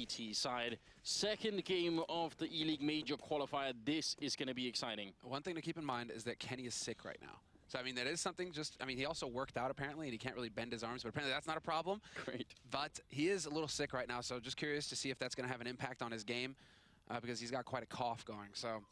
CT side. Second game of the ELEAGUE Major Qualifier. This is going to be exciting. One thing to keep in mind is that Kenny is sick right now. So, I mean, that is something he also worked out apparently, and he can't really bend his arms, but apparently that's not a problem. Great. But he is a little sick right now, so just curious to see if that's going to have an impact on his game because he's got quite a cough going. So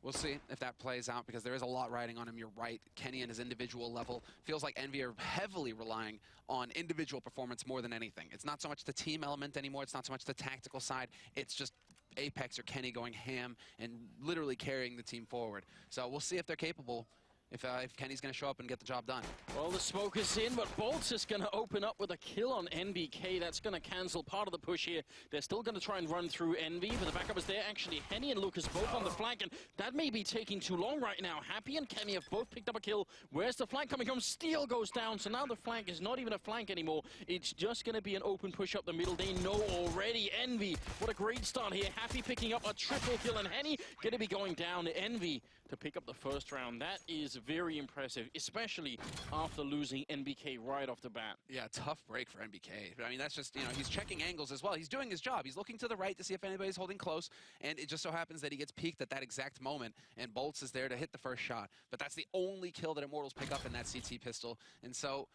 we'll see if that plays out because there is a lot riding on him. You're right. Kenny and his individual level feels like EnVy are heavily relying on individual performance more than anything. It's not so much the team element anymore. It's not so much the tactical side. It's just Apex or Kenny going ham and literally carrying the team forward. So we'll see if they're capable. If Kenny's going to show up and get the job done. Well, the smoke is in, but Bolts is going to open up with a kill on NBK. That's going to cancel part of the push here. They're still going to try and run through EnVy, but the backup is there. Actually, Henny and Lucas both on the flank, and that may be taking too long right now. Happy and Kenny have both picked up a kill. Where's the flank coming from? Steel goes down, so now the flank is not even a flank anymore. It's just going to be an open push up the middle. They know already. EnVy, what a great start here. Happy picking up a triple kill, and Henny going to be going down. EnVy to pick up the first round. That is very impressive, especially after losing NBK right off the bat. Yeah, tough break for NBK. I mean, that's just, he's checking angles as well. He's doing his job. He's looking to the right to see if anybody's holding close, and it just so happens that he gets peeked at that exact moment, and Bolts is there to hit the first shot. But that's the only kill that Immortals pick up in that CT pistol. And so,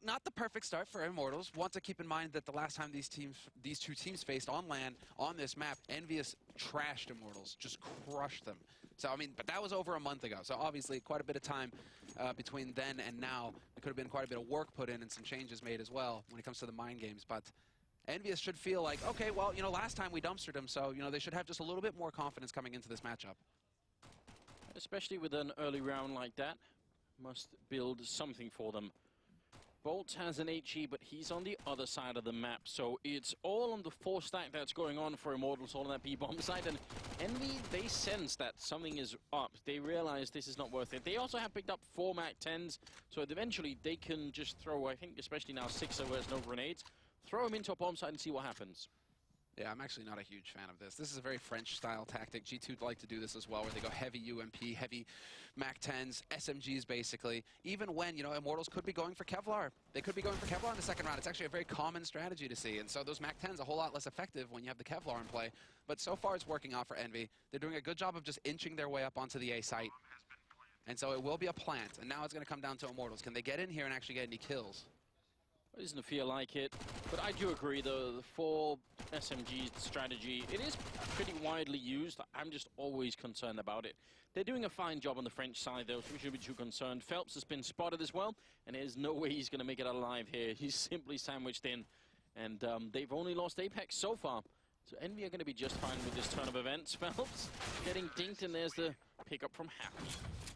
not the perfect start for Immortals. Want to keep in mind that the last time these two teams faced on LAN on this map, EnVyUs trashed Immortals, just crushed them. So, I mean, but that was over a month ago. So, obviously, quite a bit of time between then and now. There could have been quite a bit of work put in and some changes made as well when it comes to the mind games. But EnVyUs should feel like, okay, well, last time we dumpstered them, so, they should have just a little bit more confidence coming into this matchup. Especially with an early round like that. Must build something for them. Bolt has an HE, but he's on the other side of the map, so it's all on the 4 stack that's going on for Immortals, all on that B-bomb side, and EnVy, they sense that something is up. They realize this is not worth it. They also have picked up 4 MAC-10s, so eventually they can just throw, I think, especially now 6er where there's no grenades, throw them into a bomb site and see what happens. Yeah, I'm actually not a huge fan of this. This is a very French-style tactic. G2 like to do this as well, where they go heavy UMP, heavy MAC-10s, SMGs, basically. Even when, Immortals could be going for Kevlar. They could be going for Kevlar in the second round. It's actually a very common strategy to see. And so those MAC-10s a whole lot less effective when you have the Kevlar in play. But so far, it's working out for EnVy. They're doing a good job of just inching their way up onto the A site. And so it will be a plant. And now it's going to come down to Immortals. Can they get in here and actually get any kills? It doesn't feel like it, but I do agree, the 4 SMG strategy, it is pretty widely used. I'm just always concerned about it. They're doing a fine job on the French side, though, so we shouldn't be too concerned. Phelps has been spotted as well, and there's no way he's going to make it alive here. He's simply sandwiched in, and they've only lost Apex so far. So EnVy are going to be just fine with this turn of events. Phelps getting dinked, and there's the pickup from Happy.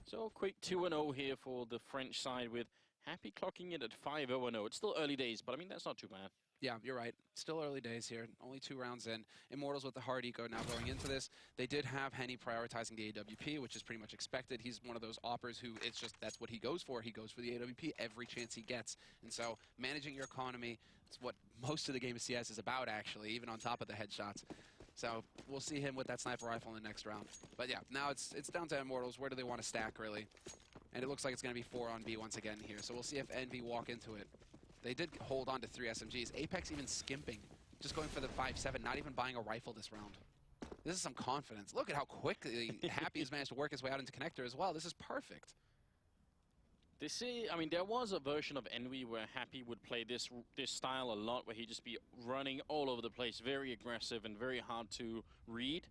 So quick 2-0 here for the French side with Happy clocking in at 5-0-0. It's still early days, but I mean, that's not too bad. Yeah, you're right. Still early days here. Only 2 rounds in. Immortals with the hard eco now going into this. They did have Henny prioritizing the AWP, which is pretty much expected. He's one of those oppers who, it's just, that's what he goes for. He goes for the AWP every chance he gets. And so managing your economy, it's what most of the game of CS is about, actually, even on top of the headshots. So we'll see him with that sniper rifle in the next round. But yeah, now it's down to Immortals. Where do they want to stack, really? And it looks like it's going to be 4 on B once again here. So we'll see if EnVy walk into it. They did hold on to 3 SMGs. Apex even skimping. Just going for the 5.7, not even buying a rifle this round. This is some confidence. Look at how quickly Happy has managed to work his way out into connector as well. This is perfect. This is, I mean, there was a version of EnVy where Happy would play this style a lot, where he'd just be running all over the place, very aggressive and very hard to read.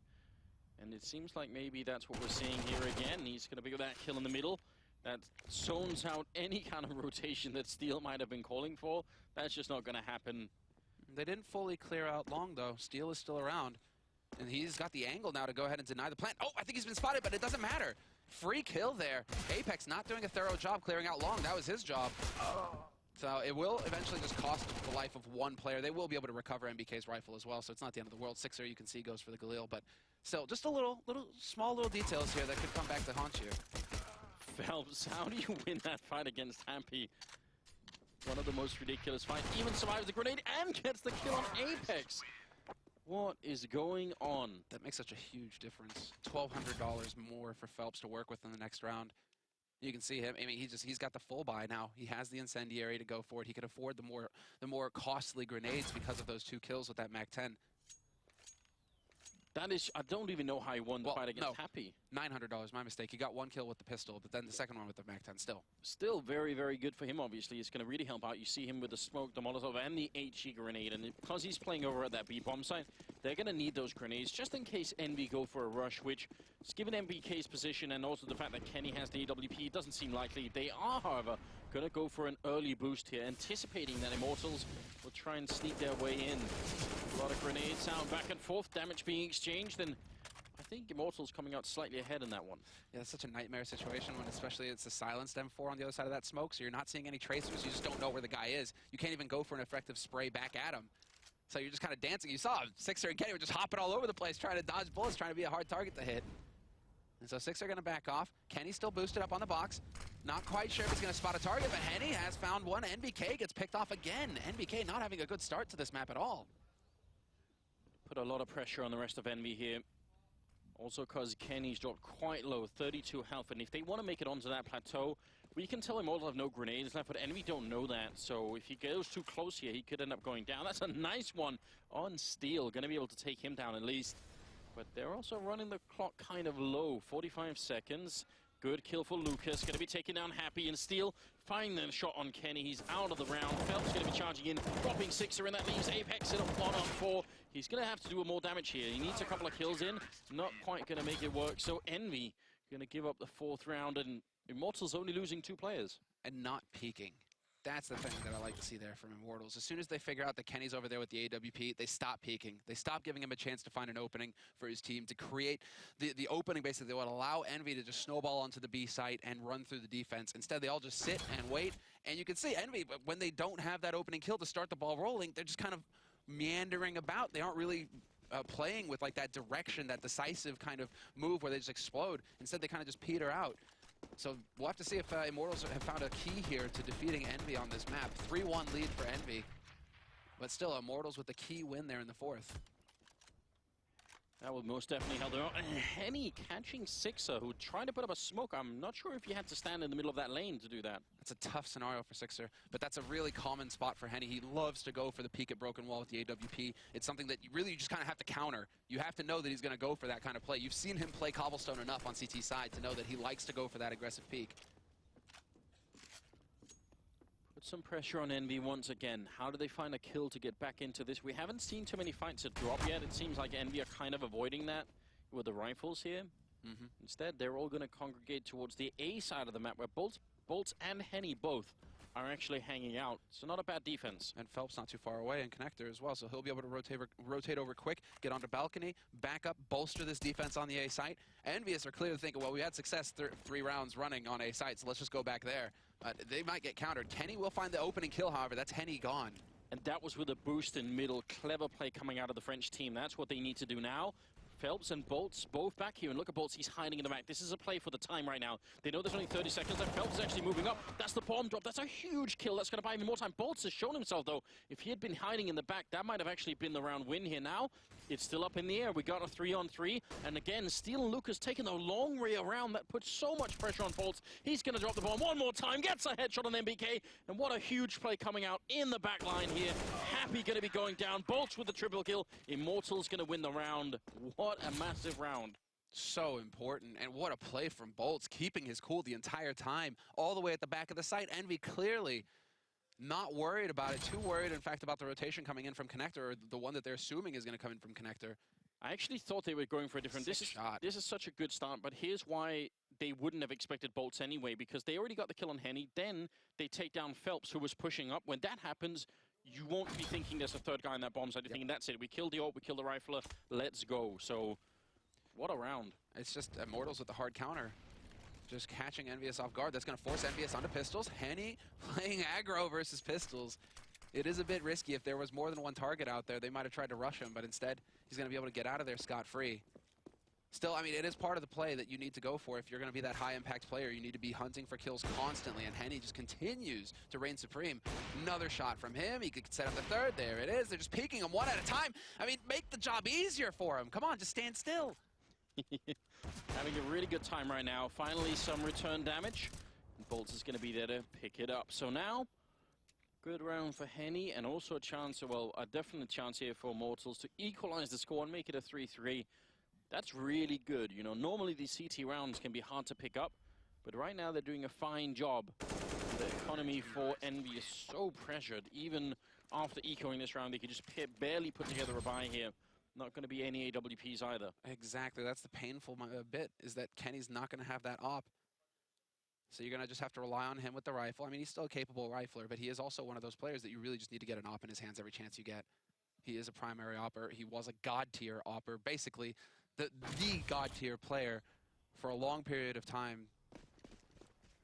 And it seems like maybe that's what we're seeing here again. He's going to pick up that kill in the middle. That zones out any kind of rotation that Steel might have been calling for. That's just not going to happen. They didn't fully clear out long, though. Steel is still around. And he's got the angle now to go ahead and deny the plant. Oh, I think he's been spotted, but it doesn't matter. Free kill there. Apex not doing a thorough job clearing out long. That was his job. So it will eventually just cost the life of 1 player. They will be able to recover NBK's rifle as well, so it's not the end of the world. 6er, you can see, goes for the Galil, but still, just a small little details here that could come back to haunt you. Phelps, how do you win that fight against Happy? One of the most ridiculous fights. Even survives the grenade and gets the kill on Apex. What is going on? That makes such a huge difference. $1,200 more for Phelps to work with in the next round. You can see him. I mean, he's got the full buy now. He has the incendiary to go for it. He could afford the more costly grenades because of those 2 kills with that MAC-10. That is, I don't even know how he won the fight against no. Happy. $900, my mistake. He got 1 kill with the pistol, but then the second one with the MAC-10 still. Still very, very good for him, obviously. It's going to really help out. You see him with the smoke, the Molotov, and the HE grenade. And because he's playing over at that B-bomb site, they're going to need those grenades just in case Envy go for a rush, which, given MBK's position and also the fact that Kenny has the AWP, doesn't seem likely. They are, however, going to go for an early boost here, anticipating that Immortals will try and sneak their way in. A lot of grenades out, back and forth, damage being exchanged, and I think Immortals coming out slightly ahead in that one. Yeah, it's such a nightmare situation when especially it's a silenced M4 on the other side of that smoke, so you're not seeing any tracers, you just don't know where the guy is. You can't even go for an effective spray back at him. So you're just kind of dancing. You saw Sixer and Kenny were just hopping all over the place, trying to dodge bullets, trying to be a hard target to hit. And so Sixer going to back off. Kenny's still boosted up on the box. Not quite sure if he's going to spot a target, but Henny has found one. NBK gets picked off again. NBK not having a good start to this map at all. Put a lot of pressure on the rest of Envy here. Also because Kenny's dropped quite low, 32 health, and if they want to make it onto that plateau, we can tell Immortals have no grenades left, but Envy don't know that, so if he goes too close here, he could end up going down. That's a nice one on Steel, going to be able to take him down at least. But they're also running the clock kind of low, 45 seconds. Good kill for Lucas, going to be taking down Happy, and Steel find the shot on Kenny. He's out of the round. Phelps going to be charging in, dropping Sixer, and that leaves Apex in a 1-on-4. He's going to have to do more damage here. He needs a couple of kills in. Not quite going to make it work. So Envy going to give up the 4th round, and Immortals only losing 2 players. And not peeking. That's the thing that I like to see there from Immortals. As soon as they figure out that Kenny's over there with the AWP, they stop peeking. They stop giving him a chance to find an opening for his team, to create the opening basically that would allow Envy to just snowball onto the B site and run through the defense. Instead, they all just sit and wait. And you can see Envy, when they don't have that opening kill to start the ball rolling, they're just kind of meandering about. They aren't really playing with like that direction, that decisive kind of move where they just explode. Instead, they kind of just peter out. So we'll have to see if Immortals have found a key here to defeating Envy on this map. 3-1 lead for Envy. But still, Immortals with the key win there in the 4th. That would most definitely help them out. And Henny catching Sixer, who tried to put up a smoke. I'm not sure if you had to stand in the middle of that lane to do that. It's a tough scenario for Sixer, but that's a really common spot for Henny. He loves to go for the peek at Broken Wall with the AWP. It's something that you really just kind of have to counter. You have to know that he's going to go for that kind of play. You've seen him play Cobblestone enough on CT side to know that he likes to go for that aggressive peek. Put some pressure on Envy once again. How do they find a kill to get back into this? We haven't seen too many fights at drop yet. It seems like Envy are kind of avoiding that with the rifles here. Instead, they're all going to congregate towards the A side of the map where Bolts and Henny both are actually hanging out. So not a bad defense. And Phelps not too far away, and Connector as well, so he'll be able to rotate over quick, get onto balcony, back up, bolster this defense on the A site. EnVyUs are clearly thinking, well, we had success 3 rounds running on A site, so let's just go back there. They might get countered. Kenny will find the opening kill, however. That's Henny gone. And that was with a boost in middle. Clever play coming out of the French team. That's what they need to do now. Phelps and Bolts both back here, and look at Bolts, he's hiding in the back. This is a play for the time right now. They know there's only 30 seconds left. Phelps is actually moving up. That's the bomb drop. That's a huge kill. That's going to buy him more time. Bolts has shown himself, though. If he had been hiding in the back, that might have actually been the round win here now. It's still up in the air. We got a 3-on-3. And again, Steel and Lucas taking the long way around. That puts so much pressure on Bolts. He's going to drop the bomb one more time. Gets a headshot on MBK. And what a huge play coming out in the back line here. Happy going to be going down. Bolts with the triple kill. Immortals going to win the round. What a massive round. So important, and what a play from Bolts, keeping his cool the entire time, all the way at the back of the site. Envy clearly not worried about it, too worried, in fact, about the rotation coming in from Connector, or the one that they're assuming is going to come in from Connector. I actually thought they were going for a different... This is such a good start, but here's why they wouldn't have expected Bolts anyway, because they already got the kill on Henny, then they take down Phelps, who was pushing up. When that happens, you won't be thinking there's a third guy in that bomb site. You're thinking, that's it, we killed the AWP, we killed the rifler, let's go. So, what a round. It's just Immortals with the hard counter. Just catching EnVyUs off guard. That's going to force EnVyUs onto pistols. Henny playing aggro versus pistols. It is a bit risky. If there was more than one target out there, they might have tried to rush him, but instead, he's going to be able to get out of there scot-free. Still, I mean, it is part of the play that you need to go for. If you're going to be that high-impact player, you need to be hunting for kills constantly, and Henny just continues to reign supreme. Another shot from him. He could set up the third. There it is. They're just peeking him one at a time. I mean, make the job easier for him. Come on, just stand still. Having a really good time right now. Finally, some return damage. Bolts is going to be there to pick it up. So now, Good round for Henny, and also a chance, well, a definite chance here for Immortals to equalize the score and make it a 3-3. That's really good. You know, normally these CT rounds can be hard to pick up, but right now they're doing a fine job. The economy for EnVy is so pressured. Even after ecoing this round, they could just barely put together a buy here. Not going to be any AWPs either. Exactly. That's the painful bit, is that Kenny's not going to have that op. So you're going to just have to rely on him with the rifle. I mean, he's still a capable rifler, but he is also one of those players that you really just need to get an op in his hands every chance you get. He is a primary opper. He was a god-tier opper, basically the god-tier player for a long period of time.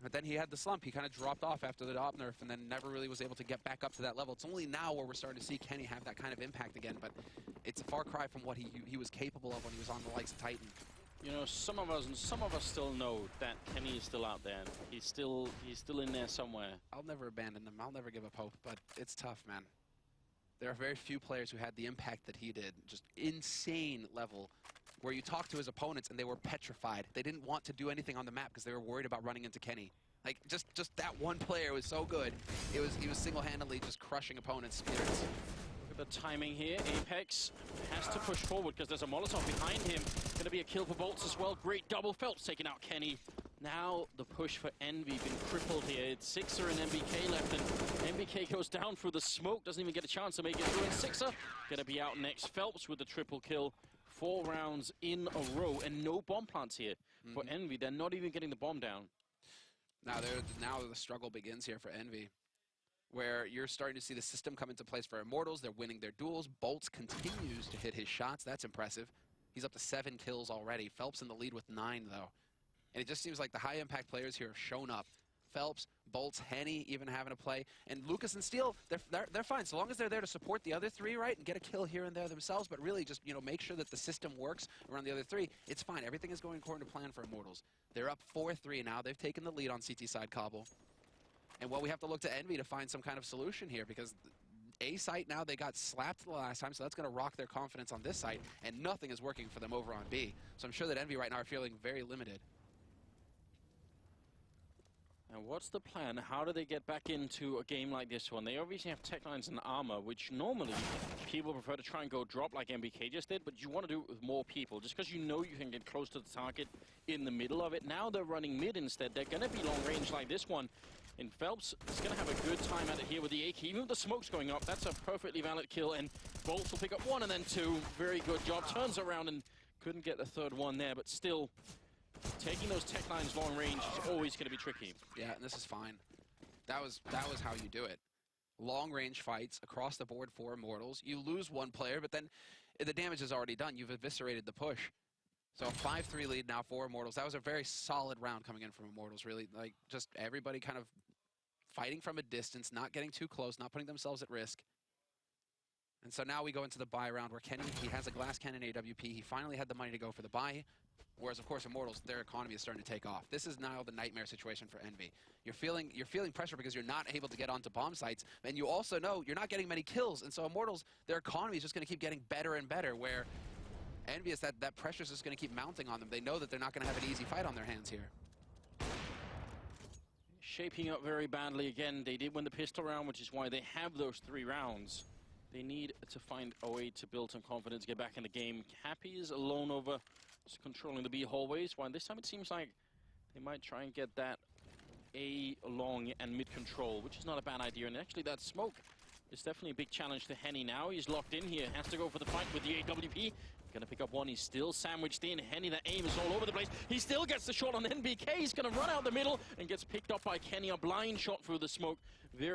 But then he had the slump. He kind of dropped off after the op nerf and then never really was able to get back up to that level. It's only now where we're starting to see Kenny have that kind of impact again, but it's a far cry from what he was capable of when he was on the likes of Titan. You know, some of us still know that Kenny is still out there. He's still in there somewhere. I'll never abandon them. I'll never give up hope, but it's tough, man. There are very few players who had the impact that he did. Just insane level, where you talk to his opponents and they were petrified. They didn't want to do anything on the map because they were worried about running into Kenny. Like, just that one player was so good. He was single-handedly just crushing opponents' spirits. Look at the timing here. Apex has to push forward because there's a Molotov behind him. Going to be a kill for Bolts as well. Great double. Phelps taking out Kenny. Now the push for EnVy been crippled here. It's Sixer and MBK left, and MBK goes down through the smoke. Doesn't even get a chance to make it through. And Sixer going to be out next. Phelps with the triple kill. 4 rounds in a row, and no bomb plants here for EnVy. They're not even getting the bomb down. Now the struggle begins here for EnVy, where you're starting to see the system come into place for Immortals. They're winning their duels. Bolts continues to hit his shots. That's impressive. He's up to 7 kills already. Phelps in the lead with 9, though. And it just seems like the high-impact players here have shown up. Phelps, Bolts, Henny even having a play. And Lucas and Steele, they're fine. So long as they're there to support the other 3, right, and get a kill here and there themselves, but really just, you know, make sure that the system works around the other 3, it's fine. Everything is going according to plan for Immortals. They're up 4-3 now. They've taken the lead on CT side Cobble. And well, we have to look to EnVy to find some kind of solution here, because A site now, they got slapped the last time, so that's going to rock their confidence on this site, and nothing is working for them over on B. So I'm sure that EnVy right now are feeling very limited. And what's the plan? How do they get back into a game like this one? They obviously have tech lines and armor, which normally people prefer to try and go drop like MBK just did, but you want to do it with more people, just because you know you can get close to the target in the middle of it. Now they're running mid instead. They're going to be long range like this one. And Phelps is going to have a good time at it here with the AK. Even with the smoke's going up, that's a perfectly valid kill. And Bolts will pick up 1 and then 2. Very good job. Turns around and couldn't get the 3rd one there, but still, taking those tech lines long range is always going to be tricky. Yeah, and this is fine. That was how you do it. Long range fights across the board for Immortals. You lose 1 player, but then the damage is already done. You've eviscerated the push. So a 5-3 lead now for Immortals. That was a very solid round coming in from Immortals, really. Like, just everybody kind of fighting from a distance, not getting too close, not putting themselves at risk. And so now we go into the buy round where Kenny, he has a glass cannon AWP. He finally had the money to go for the buy. Whereas, of course, Immortals, their economy is starting to take off. This is now the nightmare situation for EnVy. You're feeling pressure because you're not able to get onto bomb sites, and you also know you're not getting many kills. And so Immortals, their economy is just going to keep getting better and better, where EnVy is that pressure is just going to keep mounting on them. They know that they're not going to have an easy fight on their hands here. Shaping up very badly again. They did win the pistol round, which is why they have those 3 rounds. They need to find a way to build some confidence, get back in the game. Happy is alone over, just controlling the B hallways, while this time it seems like they might try and get that A long and mid control, which is not a bad idea. And actually that smoke is definitely a big challenge to Henny now. He's locked in here, has to go for the fight with the AWP. Gonna pick up 1, he's still sandwiched in. Henny, that aim is all over the place. He still gets the shot on NBK. He's gonna run out the middle and gets picked up by Kenny. A blind shot through the smoke.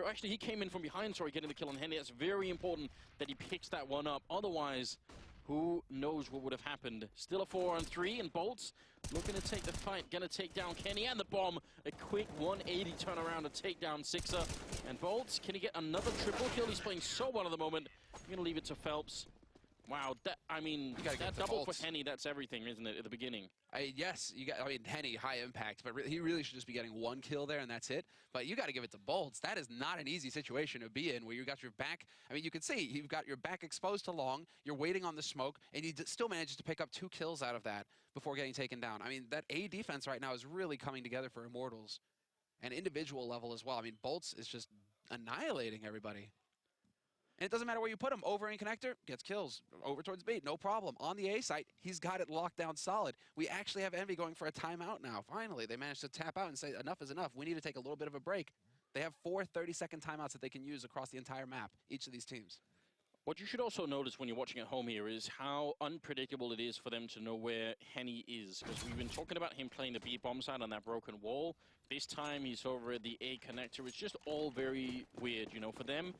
Actually, he came in from behind, sorry, getting the kill on Henny. That's very important that he picks that one up. Otherwise, who knows what would have happened. Still a 4-on-3, and Bolts looking to take the fight. Gonna take down Kenny and the bomb. A quick 180 turnaround to take down Sixer. And Bolts, can he get another triple kill? He's playing so well at the moment. I'm gonna leave it to Phelps. Wow, that double for Henny, that's everything, isn't it, at the beginning? Yes, Henny, high impact, but he really should just be getting 1 kill there, and that's it. But you got to give it to Bolts. That is not an easy situation to be in, where you got your back. I mean, you can see you've got your back exposed to long. You're waiting on the smoke, and he still manages to pick up 2 kills out of that before getting taken down. I mean, that A defense right now is really coming together for Immortals, and individual level as well. I mean, Bolts is just annihilating everybody. And it doesn't matter where you put him. Over in connector, gets kills. Over towards B, no problem. On the A site, he's got it locked down solid. We actually have Envy going for a timeout now. Finally, they managed to tap out and say, enough is enough. We need to take a little bit of a break. They have 4 30-second timeouts that they can use across the entire map, each of these teams. What you should also notice when you're watching at home here is how unpredictable it is for them to know where Henny is. Because we've been talking about him playing the B bomb side on that broken wall. This time he's over at the A connector. It's just all very weird, you know, for them.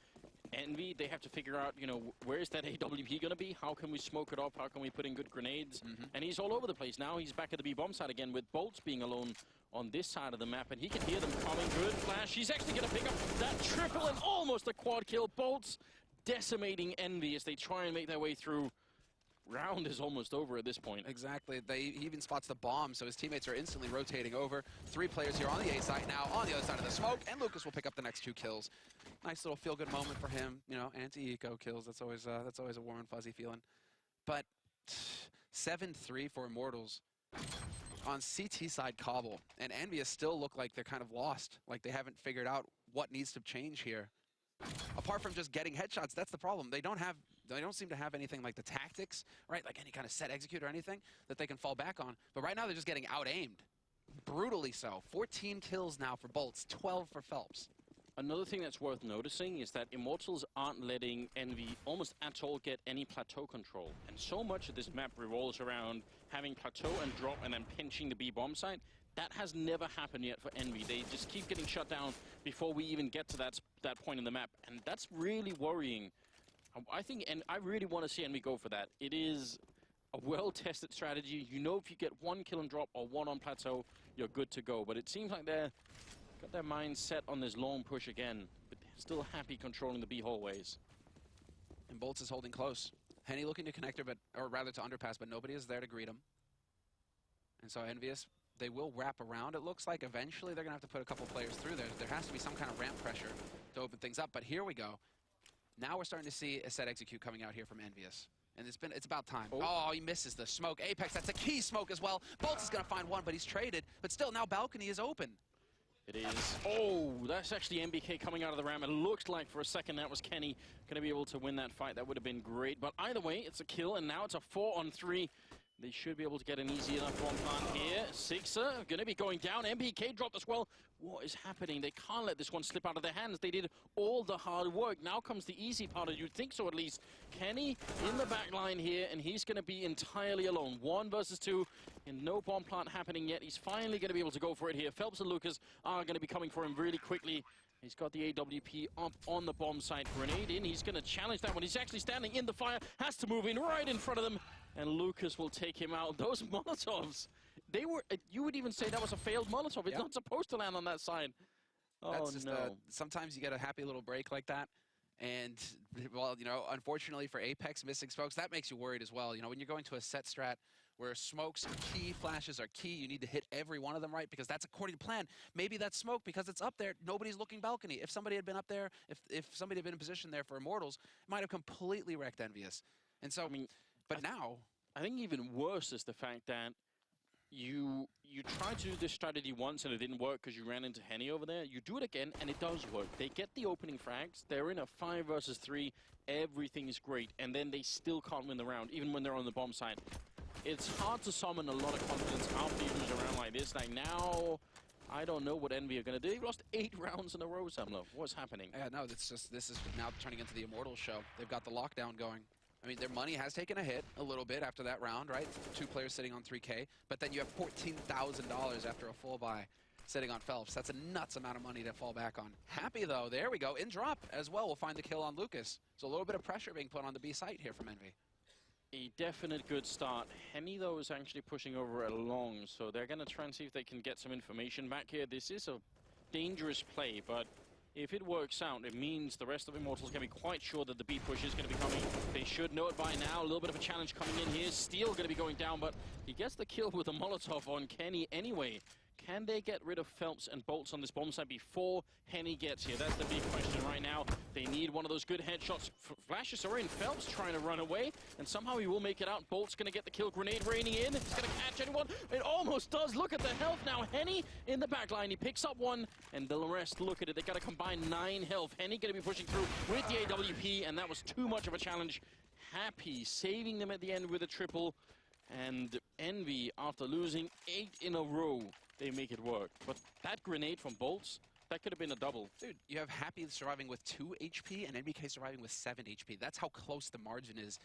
Envy, they have to figure out, you know, where is that AWP going to be? How can we smoke it off? How can we put in good grenades? And he's all over the place. Now he's back at the B bomb side again with Bolts being alone on this side of the map, and he can hear them coming. Good flash. He's actually going to pick up that triple and almost a quad kill. Bolts decimating Envy as they try and make their way through. Round is almost over at this point. Exactly. He even spots the bomb, so his teammates are instantly rotating over. 3 players here on the A side now, on the other side of the smoke, and Lucas will pick up the next 2 kills. Nice little feel-good moment for him. You know, anti-eco kills. That's always a warm and fuzzy feeling. But 7-3 for Immortals on CT side Cobble, and EnVyUs still look like they're kind of lost, like they haven't figured out what needs to change here. Apart from just getting headshots, that's the problem. They don't seem to have anything like the tactics, right? Like any kind of set execute or anything that they can fall back on. But right now they're just getting out-aimed. Brutally so. 14 kills now for Bolts, 12 for Phelps. Another thing that's worth noticing is that Immortals aren't letting Envy almost at all get any plateau control. And so much of this map revolves around having plateau and drop and then pinching the B bomb site. That has never happened yet for Envy. They just keep getting shut down before we even get to that point in the map. And that's really worrying. I think, and I really want to see Envy go for that. It is a well-tested strategy. You know, if you get 1 kill and drop or 1 on plateau, you're good to go. But it seems like they're got their minds set on this long push again, but still happy controlling the B hallways. And Bolts is holding close. Henny looking to connector, or rather to underpass, but nobody is there to greet him. And so EnVyUs, they will wrap around. It looks like eventually they're going to have to put a couple players through there. There has to be some kind of ramp pressure to open things up. But here we go. Now we're starting to see a set execute coming out here from EnVyUs. And it's about time. Oh, he misses the smoke. Apex, that's a key smoke as well. Bolts is going to find one, but he's traded. But still, now balcony is open. It is. Oh, that's actually MBK coming out of the ramp. It looked like for a second that was Kenny going to be able to win that fight. That would have been great. But either way, it's a kill, and now it's a 4-on-3. They should be able to get an easy enough one plant here. Sixer going to be going down. MBK dropped as well. What is happening? They can't let this one slip out of their hands. They did all the hard work. Now comes the easy part, or you'd think so at least. Kenny in the back line here, and he's going to be entirely alone. 1 versus 2, and no bomb plant happening yet. He's finally going to be able to go for it here. Phelps and Lucas are going to be coming for him really quickly. He's got the AWP up on the bomb site. Grenade in. He's going to challenge that one. He's actually standing in the fire. Has to move in right in front of them. And Lucas will take him out. Those Molotovs, they were, you would even say that was a failed Molotov. It's not supposed to land on that side. That's just, sometimes you get a happy little break like that. And, well, you know, unfortunately for Apex, missing smokes, that makes you worried as well. You know, when you're going to a set strat where smokes are key, flashes are key, you need to hit every one of them right because that's according to plan. Maybe that's smoke because it's up there. Nobody's looking balcony. If somebody had been up there, if somebody had been in position there for Immortals, it might have completely wrecked EnVyUs. And so, I mean, but now, I think even worse is the fact that you tried to do this strategy once and it didn't work because you ran into Henny over there. You do it again and it does work. They get the opening frags. They're in a 5 versus 3. Everything is great. And then they still can't win the round, even when they're on the bomb side. It's hard to summon a lot of confidence after you lose a round like this. Like now, I don't know what Envy are going to do. They've lost 8 rounds in a row, Samlo. What's happening? Yeah, no, this is now turning into the Immortals show. They've got the lockdown going. I mean, their money has taken a hit a little bit after that round, right? 2 players sitting on 3K, but then you have $14,000 after a full buy sitting on Phelps. That's a nuts amount of money to fall back on. Happy, though. There we go. In drop as well. We'll find the kill on Lucas. So a little bit of pressure being put on the B site here from Envy. A definite good start. Henny, though, is actually pushing over along, so they're going to try and see if they can get some information back here. This is a dangerous play, but if it works out, it means the rest of Immortals can be quite sure that the B push is going to be coming. They should know it by now. A little bit of a challenge coming in here. Steel going to be going down, but he gets the kill with a Molotov on Kenny anyway. Can they get rid of Phelps and Bolts on this bomb site before Henny gets here? That's the big question right now. They need one of those good headshots. Flashes are in. Phelps trying to run away, and somehow he will make it out. Bolt's going to get the kill. Grenade raining in. He's going to catch anyone. It almost does. Look at the health now. Henny in the back line. He picks up one, and the rest, look at it. They got to combine 9 health. Henny going to be pushing through with the AWP, and that was too much of a challenge. Happy saving them at the end with a triple, and Envy, after losing 8 in a row, they make it work. But that grenade from Bolts, that could have been a double. Dude, you have Happy surviving with 2 HP and NBK surviving with 7 HP. That's how close the margin is.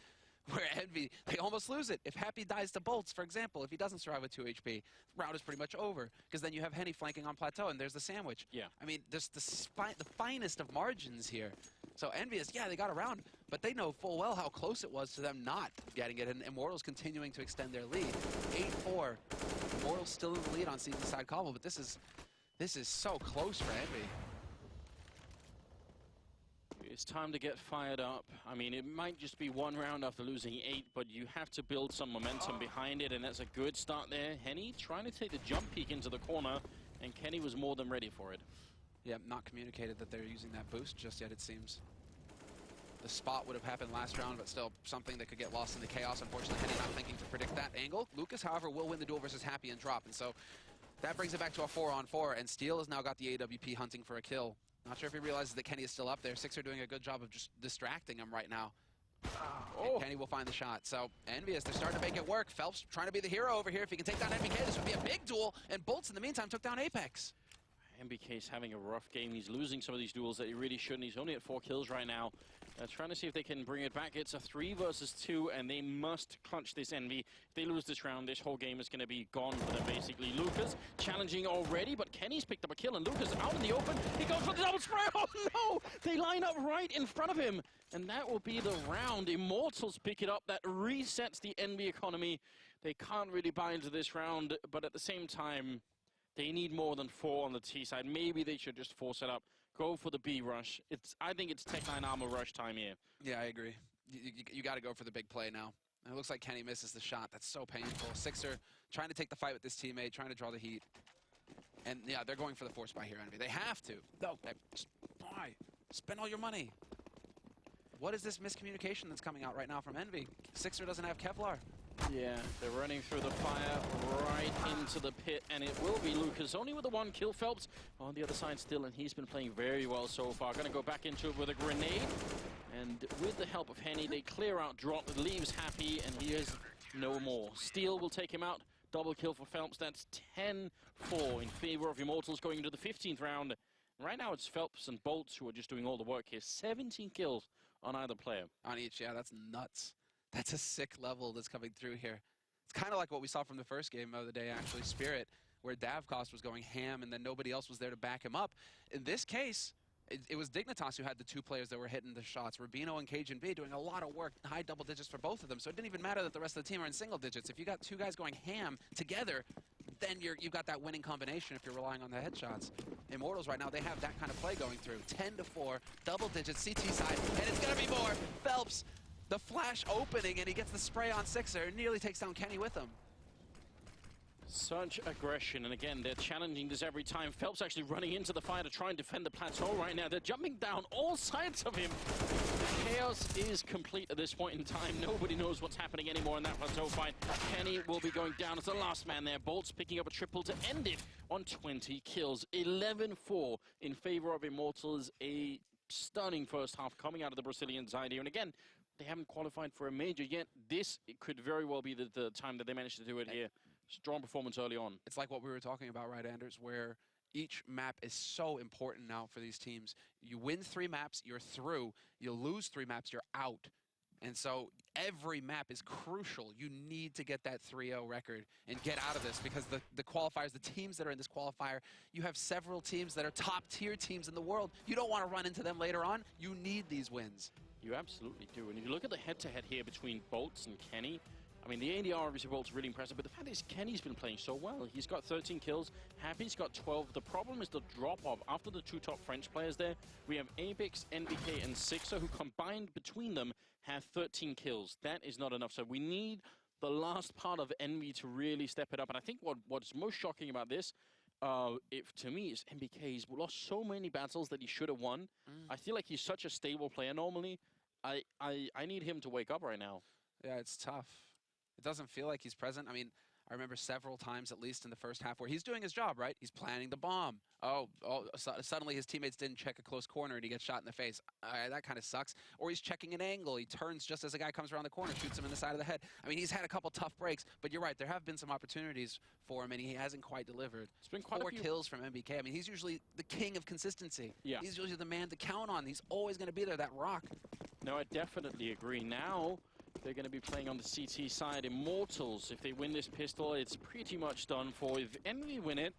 Where Envy, they almost lose it. If Happy dies to Bolts, for example, if he doesn't survive with 2 HP, the round is pretty much over. Because then you have Henny flanking on Plateau, and there's the sandwich. Yeah. I mean, there's the finest of margins here. So EnVyUs, yeah, they got around, but they know full well how close it was to them not getting it, and Immortals continuing to extend their lead. 8-4. Immortals still in the lead on Season Side Cobble, but this is so close for Envy. It's time to get fired up. I mean, it might just be 1 round after losing 8, but you have to build some momentum behind it, and that's a good start there. Henny trying to take the jump peek into the corner, and Kenny was more than ready for it. Yeah, not communicated that they're using that boost just yet, it seems. The spot would have happened last round, but still something that could get lost in the chaos. Unfortunately, Henny not thinking to predict that angle. Lucas, however, will win the duel versus Happy and drop, and so that brings it back to a 4-on-4, and Steel has now got the AWP hunting for a kill. Not sure if he realizes that Kenny is still up there. Sixer doing a good job of just distracting him right now. And Kenny will find the shot. So EnVyUs, they're starting to make it work. Phelps trying to be the hero over here. If he can take down NBK, this would be a big duel, and Bolts in the meantime took down Apex. NBK's having a rough game. He's losing some of these duels that he really shouldn't. He's only at 4 kills right now. Trying to see if they can bring it back. It's a 3 versus 2, and they must clutch this Envy. If they lose this round, this whole game is going to be gone for them, basically. Lucas challenging already, but Kenny's picked up a kill, and Lucas out in the open. He goes for the double spray. Oh, no! They line up right in front of him, and that will be the round. Immortals pick it up. That resets the Envy economy. They can't really buy into this round, but at the same time, they need more than 4 on the T side. Maybe they should just force it up. Go for the B rush. I think it's Tech 9 armor rush time here. Yeah, I agree. You got to go for the big play now. And it looks like Kenny misses the shot. That's so painful. Sixer trying to take the fight with this teammate, trying to draw the heat. And yeah, they're going for the force buy here, Envy. They have to. No, just buy. Spend all your money. What is this miscommunication that's coming out right now from Envy? Sixer doesn't have Kevlar. Yeah, they're running through the fire right into the pit, and it will be Lucas only with the 1 kill. Phelps on the other side still, and he's been playing very well so far. Gonna go back into it with a grenade, and with the help of Henny, they clear out drop. It leaves Happy, and he is no more. Steel will take him out. Double kill for Phelps. That's 10-4 in favor of Immortals going into the 15th round. Right now it's Phelps and Bolts who are just doing all the work here. 17 kills on either player. On each, yeah, that's nuts. That's a sick level that's coming through here. It's kind of like what we saw from the first game of the day, actually, Spirit, where Davcost was going ham and then nobody else was there to back him up. In this case, it was Dignitas who had the 2 players that were hitting the shots. Rubino and Cajun B doing a lot of work, high double digits for both of them. So it didn't even matter that the rest of the team are in single digits. If you got 2 guys going ham together, then you've got that winning combination if you're relying on the headshots. Immortals right now, they have that kind of play going through. 10-4, double digits, CT side, and it's going to be more. Phelps. The flash opening, and he gets the spray on Sixer, and nearly takes down Kenny with him. Such aggression, and again, they're challenging this every time. Phelps actually running into the fire to try and defend the plateau right now. They're jumping down all sides of him. The chaos is complete at this point in time. Nobody knows what's happening anymore in that plateau fight. Kenny will be going down as the last man there. Bolts picking up a triple to end it on 20 kills. 11-4 in favor of Immortals. A stunning first half coming out of the Brazilian side here. And again, they haven't qualified for a major yet. It could very well be the time that they managed to do it here. Strong performance early on. It's like what we were talking about, right, Anders, where each map is so important now for these teams. You win 3 maps, you're through. You lose 3 maps, you're out. And so every map is crucial. You need to get that 3-0 record and get out of this, because the qualifiers, the teams that are in this qualifier, you have several teams that are top-tier teams in the world. You don't want to run into them later on. You need these wins. You absolutely do. And if you look at the head-to-head here between Bolts and Kenny, I mean, the ADR obviously Bolts really impressive, but the fact is Kenny's been playing so well. He's got 13 kills, Happy's got 12. The problem is the drop-off. After the 2 top French players there, we have Apex, NBK, and Sixer, who combined between them have 13 kills. That is not enough. So we need the last part of Envy to really step it up. And I think what's most shocking about this, if to me, it's MBK. He's lost so many battles that he should have won. I feel like he's such a stable player normally. I need him to wake up right now. Yeah, it's tough. It doesn't feel like he's present. I mean, I remember several times, at least in the first half, where he's doing his job, right? He's planning the bomb. Suddenly his teammates didn't check a close corner and he gets shot in the face. That kind of sucks. Or he's checking an angle. He turns just as a guy comes around the corner, shoots him in the side of the head. I mean, he's had a couple tough breaks, but you're right. There have been some opportunities for him, and he hasn't quite delivered. It's been quite 4 kills from MBK. I mean, he's usually the king of consistency. Yeah. He's usually the man to count on. He's always going to be there, that rock. No, I definitely agree. Now, they're going to be playing on the CT side. Immortals, if they win this pistol, it's pretty much done for. If EnVy win it,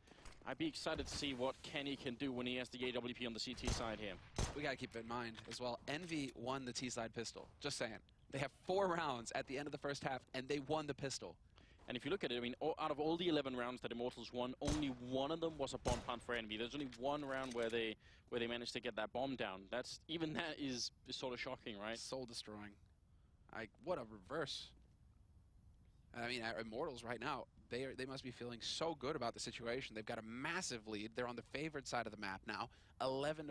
I'd be excited to see what Kenny can do when he has the AWP on the CT side here. We got to keep in mind as well, EnVy won the T-side pistol. Just saying. They have 4 rounds at the end of the first half, and they won the pistol. And if you look at it, I mean, out of all the 11 rounds that Immortals won, only one of them was a bomb plant for EnVy. There's only one round where they managed to get that bomb down. Even that is sort of shocking, right? Soul destroying. What a reverse. I mean, Immortals right now, they must be feeling so good about the situation. They've got a massive lead. They're on the favored side of the map now, 11-4.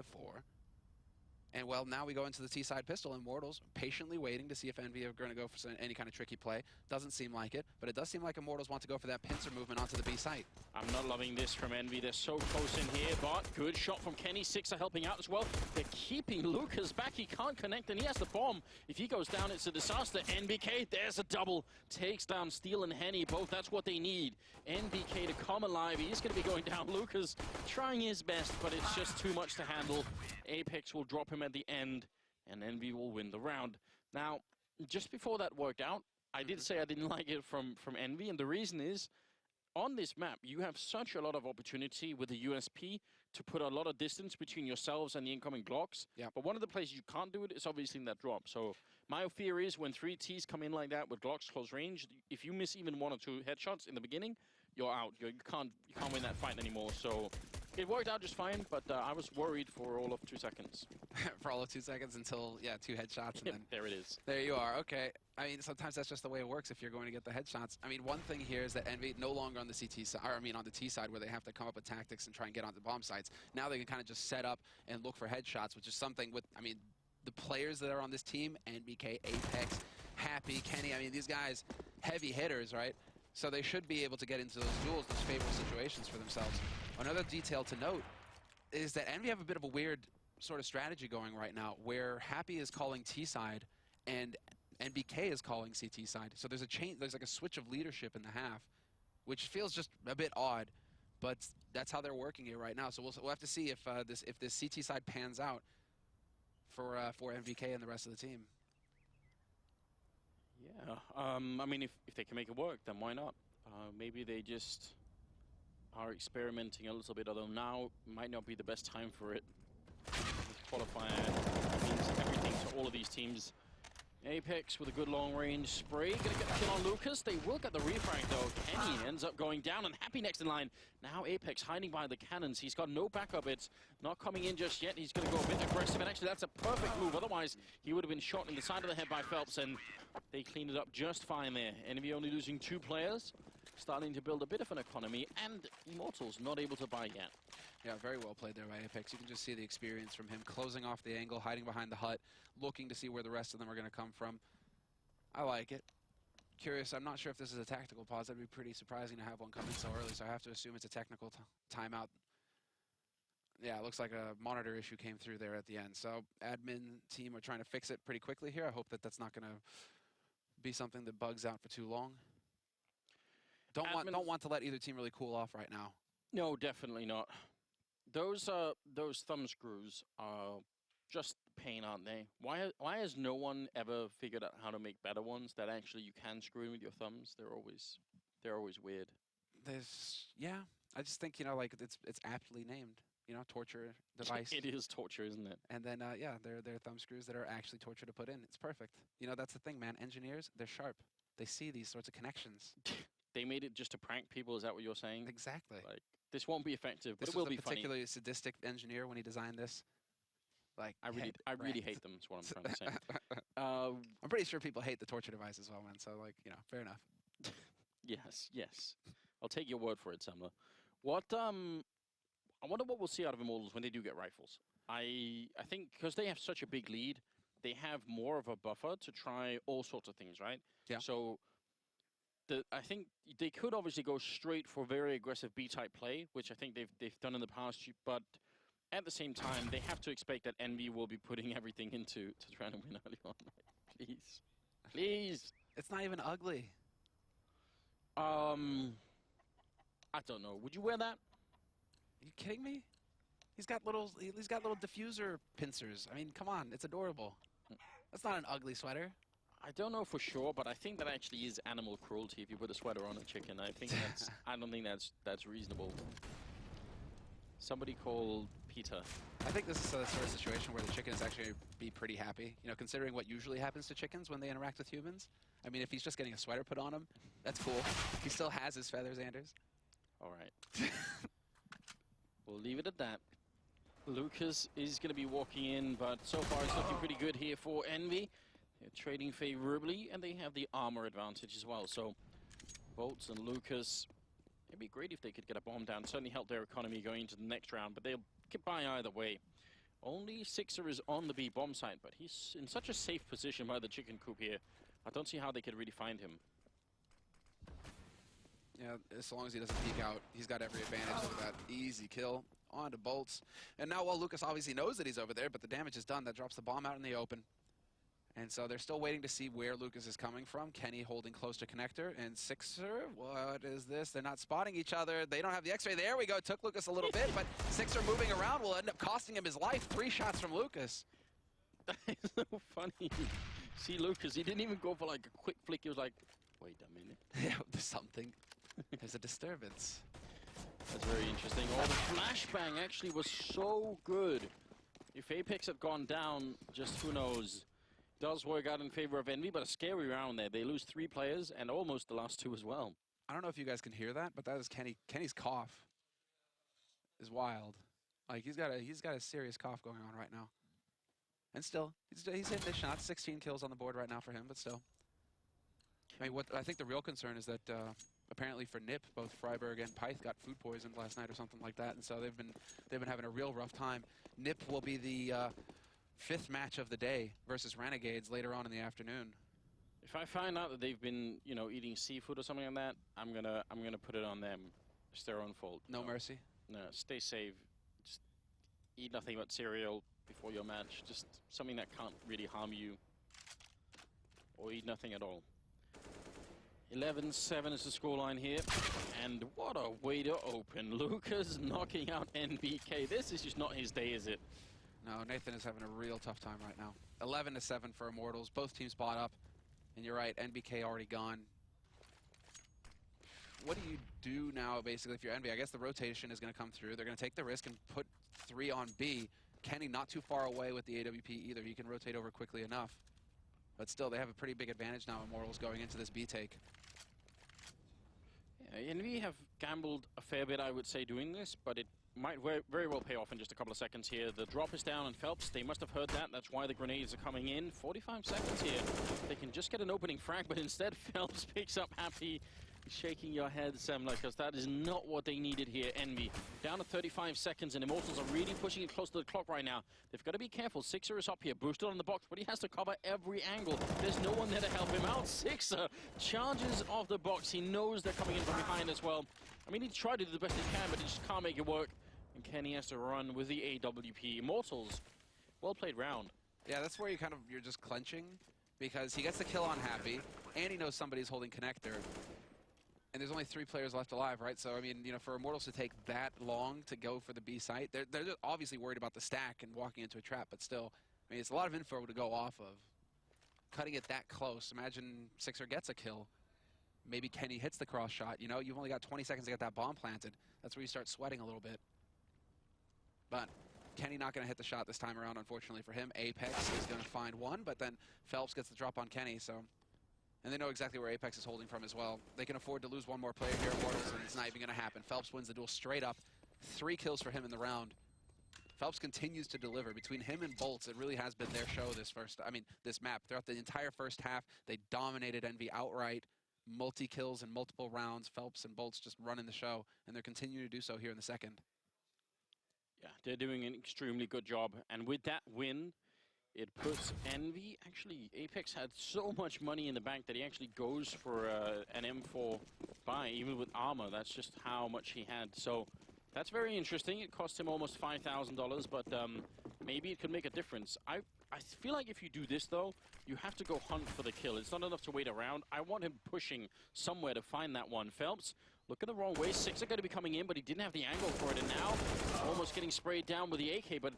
And, well, now we go into the T-side pistol. Immortals patiently waiting to see if EnVy are going to go for any kind of tricky play. Doesn't seem like it, but it does seem like Immortals want to go for that pincer movement onto the B site. I'm not loving this from EnVy. They're so close in here, but good shot from Kenny. Six are helping out as well. They're keeping Lucas back. He can't connect, and he has the bomb. If he goes down, it's a disaster. NBK, there's a double. Takes down Steel and Henny, both. That's what they need. NBK to come alive. He's going to be going down. Lucas trying his best, but it's just too much to handle. Apex will drop him at the end, and EnVy will win the round. Now, just before that worked out, I did say I didn't like it from EnVy, and the reason is, on this map, you have such a lot of opportunity with the USP to put a lot of distance between yourselves and the incoming Glocks. Yeah. But one of the places you can't do it is obviously in that drop. So my fear is when 3 Ts come in like that with Glocks close range, if you miss even 1 or 2 headshots in the beginning, you're out. You can't win that fight anymore. So it worked out just fine, but I was worried for all of 2 seconds. For all of 2 seconds until, yeah, 2 headshots. And then there it is. There you are. Okay. I mean, sometimes that's just the way it works if you're going to get the headshots. I mean, one thing here is that EnVy no longer on the CT side, or I mean on the T side, where they have to come up with tactics and try and get onto bomb sites. Now they can kind of just set up and look for headshots, which is something with, I mean, the players that are on this team, NBK, Apex, Happy, Kenny, I mean, these guys, heavy hitters, right? So they should be able to get into those duels, those favorable situations for themselves. Another detail to note is that EnVy have a bit of a weird sort of strategy going right now, where Happy is calling T side and NBK is calling CT side. So there's a change, there's like a switch of leadership in the half, which feels just a bit odd, but that's how they're working here right now. So we'll have to see if this CT side pans out for NBK and the rest of the team. Yeah, I mean, if they can make it work, then why not? Maybe they just are experimenting a little bit, although now might not be the best time for it. Qualifier means everything to all of these teams. Apex with a good long-range spray. Gonna get the kill on Lucas. They will get the refrag, though. Kenny ends up going down, and Happy next in line. Now Apex hiding behind the cannons. He's got no backup. It's not coming in just yet. He's going to go a bit aggressive, and actually that's a perfect move. Otherwise, he would have been shot in the side of the head by Phelps, and they cleaned it up just fine there. EnVy only losing 2 players. Starting to build a bit of an economy, and Immortals not able to buy yet. Yeah, very well played there by Apex. You can just see the experience from him, closing off the angle, hiding behind the hut, looking to see where the rest of them are going to come from. I like it. Curious, I'm not sure if this is a tactical pause. That'd be pretty surprising to have one come in so early, so I have to assume it's a technical timeout. Yeah, it looks like a monitor issue came through there at the end. So admin team are trying to fix it pretty quickly here. I hope that that's not going to be something that bugs out for too long. Don't want to let either team really cool off right now. No, definitely not. Those thumb screws are just pain, aren't they? Why has no one ever figured out how to make better ones that actually you can screw in with your thumbs? They're always weird. Yeah, I just think, you know, like it's aptly named, you know, torture device. It is torture, isn't it? And then yeah, they're thumb screws that are actually torture to put in. It's perfect. You know, that's the thing, man. Engineers, they're sharp. They see these sorts of connections. They made it just to prank people, is that what you're saying? Exactly. Like, this won't be effective, but this it will was be a funny. particularly sadistic engineer when he designed this. Like, I really hate them, is what I'm trying to say. I'm pretty sure people hate the torture device as well, man. So, like, you know, fair enough. Yes. I'll take your word for it, Samler. What I wonder what we'll see out of Immortals when they do get rifles. I think because they have such a big lead, they have more of a buffer to try all sorts of things, right? Yeah. So I think they could obviously go straight for very aggressive B-type play, which I think they've done in the past, but at the same time, they have to expect that Envy will be putting everything into to try to win early on. Please. Please. It's not even ugly. I don't know. Would you wear that? Are you kidding me? He's got little diffuser pincers. I mean, come on, it's adorable. That's not an ugly sweater. I don't know for sure, but I think that actually is animal cruelty if you put a sweater on a chicken. I think that's I don't think that's reasonable. Somebody called Peter. I think this is a sort of situation where the chicken is actually be pretty happy, you know, considering what usually happens to chickens when they interact with humans. I mean, if he's just getting a sweater put on him, that's cool. He still has his feathers, Anders. All right. We'll leave it at that. Lucas is going to be walking in, but so far it's looking pretty good here for Envy. They're trading favorably, and they have the armor advantage as well. So, Bolts and Lucas, it'd be great if they could get a bomb down. Certainly help their economy going into the next round, but they'll get by either way. Only Sixer is on the B bomb site, but he's in such a safe position by the chicken coop here. I don't see how they could really find him. Yeah, as long as he doesn't peek out, he's got every advantage over that. Easy kill on to Bolts. And now, well, Lucas obviously knows that he's over there, but the damage is done. That drops the bomb out in the open. And so they're still waiting to see where Lucas is coming from. Kenny holding close to connector. And Sixer, what is this? They're not spotting each other. They don't have the X-ray. There we go. It took Lucas a little bit, but Sixer moving around will end up costing him his life. 3 shots from Lucas. That is so funny. See, Lucas, he didn't even go for like a quick flick. He was like, wait a minute. Yeah, there's something. There's a disturbance. That's very interesting. Oh, the flashbang actually was so good. If Apex had gone down, just who knows. Does work out in favor of Envy, but a scary round there. They lose 3 players and almost the last 2 as well. I don't know if you guys can hear that, but that is Kenny. Kenny's cough is wild. Like he's got a serious cough going on right now. And still, he's hitting his shots. 16 kills on the board right now for him, but still. I mean, what I think the real concern is that apparently for Nip, both Freiberg and Pyth got food poisoned last night or something like that, and so they've been having a real rough time. Nip will be the 5th match of the day versus Renegades later on in the afternoon. If I find out that they've been, you know, eating seafood or something like that, I'm gonna put it on them. It's their own fault. No mercy. No, stay safe. Just eat nothing but cereal before your match. Just something that can't really harm you. Or eat nothing at all. 11-7 is the scoreline here. And what a way to open. Lucas knocking out NBK. This is just not his day, is it? No, Nathan is having a real tough time right now. 11-7 for Immortals. Both teams bought up. And you're right, NBK already gone. What do you do now, basically, if you're Envy? I guess the rotation is going to come through. They're going to take the risk and put 3 on B. Kenny not too far away with the AWP either. He can rotate over quickly enough. But still, they have a pretty big advantage now, Immortals, going into this B take. Yeah, Envy have gambled a fair bit, I would say, doing this, but it might very well pay off in just a couple of seconds here. The drop is down on Phelps. They must have heard that. That's why the grenades are coming in. 45 seconds here. They can just get an opening frag, but instead Phelps picks up Happy. Shaking your head, Semla, because that is not what they needed here, Envy. Down to 35 seconds, and Immortals are really pushing it close to the clock right now. They've got to be careful. Sixer is up here, boosted on the box, but he has to cover every angle. There's no one there to help him out. Sixer charges off the box. He knows they're coming in from behind as well. I mean, he tried to do the best he can, but he just can't make it work. And Kenny has to run with the AWP. Immortals, well played round. Yeah, that's where you're just clenching, because he gets the kill on Happy, and he knows somebody's holding connector. And there's only 3 players left alive, right? So, I mean, you know, for Immortals to take that long to go for the B site, they're just obviously worried about the stack and walking into a trap, but still, I mean, it's a lot of info to go off of. Cutting it that close, imagine Sixer gets a kill. Maybe Kenny hits the cross shot, you know? You've only got 20 seconds to get that bomb planted. That's where you start sweating a little bit. But Kenny not going to hit the shot this time around, unfortunately for him. Apex is going to find one, but then Phelps gets the drop on Kenny, so... And they know exactly where Apex is holding from as well. They can afford to lose one more player here, Immortals, and it's not even going to happen. Phelps wins the duel straight up. 3 kills for him in the round. Phelps continues to deliver. Between him and Bolts, it really has been their show this map. Throughout the entire first half, they dominated Envy outright. multi-kills in multiple rounds. Phelps and Bolts just running the show, and they're continuing to do so here in the second. Yeah, they're doing an extremely good job. And with that win, it puts Envy, actually, Apex had so much money in the bank that he actually goes for an M4 buy, even with armor. That's just how much he had. So that's very interesting. It cost him almost $5,000, but maybe it could make a difference. I feel like if you do this, though, you have to go hunt for the kill. It's not enough to wait around. I want him pushing somewhere to find that one. Phelps, looking the wrong way. Six are going to be coming in, but he didn't have the angle for it. And now, almost getting sprayed down with the AK, but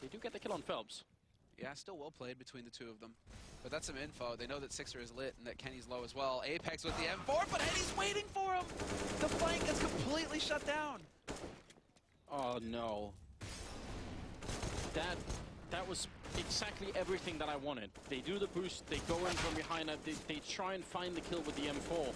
they do get the kill on Phelps. Yeah, still well played between the two of them. But that's some info. They know that Sixer is lit and that Kenny's low as well. Apex with the M4, but Henny's waiting for him! The flank is completely shut down! Oh, no. That was exactly everything that I wanted. They do the boost, they go in from behind, they try and find the kill with the M4.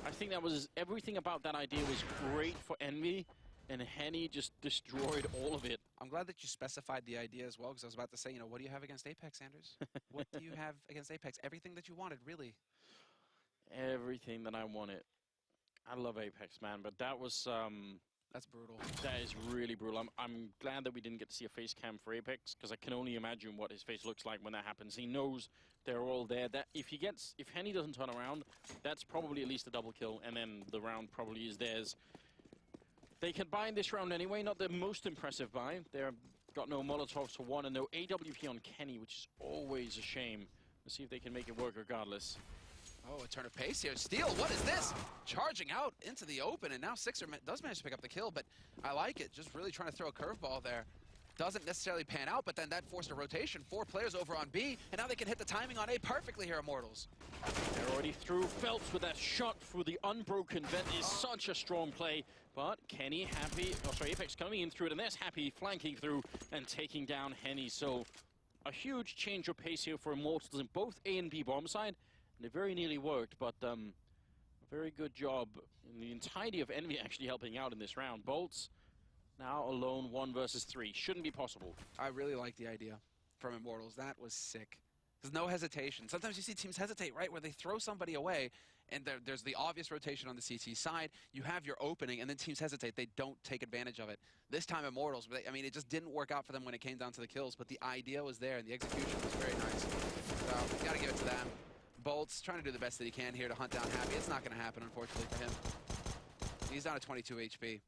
I think that was, everything about that idea was great for Envy, and Henny just destroyed all of it. I'm glad that you specified the idea as well, because I was about to say, you know, what do you have against Apex, Anders? What do you have against Apex? Everything that you wanted, really. Everything that I wanted. I love Apex, man, but that was, that's brutal. that is really brutal. I'm glad that we didn't get to see a face cam for Apex, because I can only imagine what his face looks like when that happens. He knows they're all there. That if Henny doesn't turn around, that's probably at least a double kill, and then the round probably is theirs. They can buy in this round anyway, not the most impressive buy. They've got no Molotovs for one and no AWP on Kenny, which is always a shame. Let's see if they can make it work regardless. Oh, a turn of pace here. Steal, what is this? Charging out into the open, and now Sixer does manage to pick up the kill, but I like it. Just really trying to throw a curveball there. Doesn't necessarily pan out, but then that forced a rotation. 4 players over on B, and now they can hit the timing on A perfectly here, Immortals. They're already through. Phelps with that shot through the unbroken vent is such a strong play. But Kenny, Happy, oh sorry, Apex coming in through it, and there's Happy flanking through and taking down Henny. So a huge change of pace here for Immortals in both A and B bomb side. And it very nearly worked, but a very good job in the entirety of Envy actually helping out in this round. Bolts now alone 1 versus 3. Shouldn't be possible. I really like the idea from Immortals. That was sick. There's no hesitation. Sometimes you see teams hesitate, right, where they throw somebody away, and there's the obvious rotation on the CT side. You have your opening, and then teams hesitate. They don't take advantage of it. This time, Immortals, I mean, it just didn't work out for them when it came down to the kills, but the idea was there, and the execution was very nice. So, got to give it to them. Bolts trying to do the best that he can here to hunt down Happy. It's not going to happen, unfortunately, for him. He's down to 22 HP.